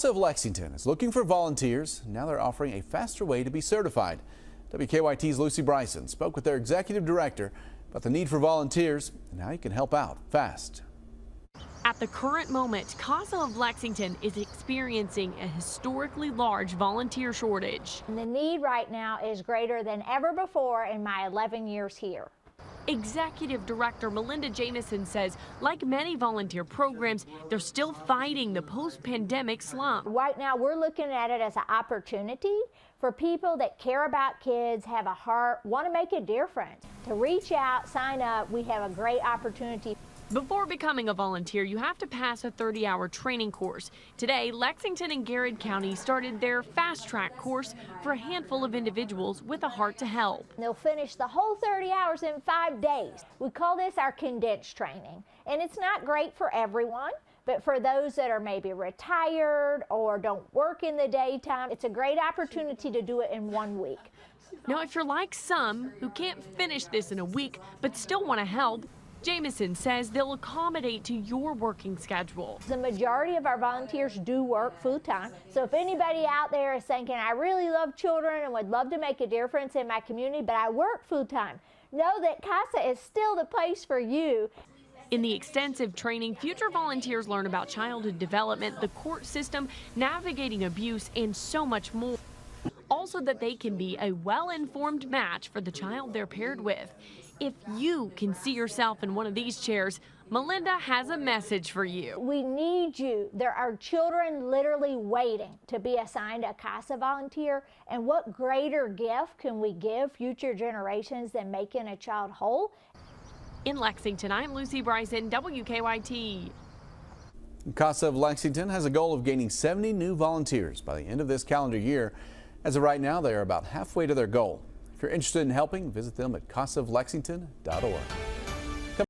CASA of Lexington is looking for volunteers. Now they're offering a faster way to be certified. WKYT's Lucy Bryson spoke with their executive director about the need for volunteers and how you can help out fast. At the current moment, CASA of Lexington is experiencing a historically large volunteer shortage. The need right now is greater than ever before in my 11 years here. Executive Director Melinda Jamison says, like many volunteer programs, they're still fighting the post-pandemic slump. Right now, we're looking at it as an opportunity for people that care about kids, have a heart, want to make a difference. To reach out, sign up, we have a great opportunity. Before becoming a volunteer, you have to pass a 30-hour training course. Today, Lexington and Garrett County started their fast-track course for a handful of individuals with a heart to help. They'll finish the whole 30 hours in 5 days. We call this our condensed training, and it's not great for everyone, but for those that are maybe retired or don't work in the daytime, it's a great opportunity to do it in 1 week. Now, if you're like some who can't finish this in a week but still want to help, Jamison says they'll accommodate to your working schedule. The majority of our volunteers do work full-time, so if anybody out there is thinking, I really love children and would love to make a difference in my community, but I work full-time, know that CASA is still the place for you. In the extensive training, future volunteers learn about childhood development, the court system, navigating abuse, and so much more. Also that they can be a well-informed match for the child they're paired with. If you can see yourself in one of these chairs, Melinda has a message for you. We need you. There are children literally waiting to be assigned a CASA volunteer, and what greater gift can we give future generations than making a child whole? In Lexington, I'm Lucy Bryson, WKYT. CASA of Lexington has a goal of gaining 70 new volunteers by the end of this calendar year. As of right now, they are about halfway to their goal. If you're interested in helping, visit them at casaoflexington.org.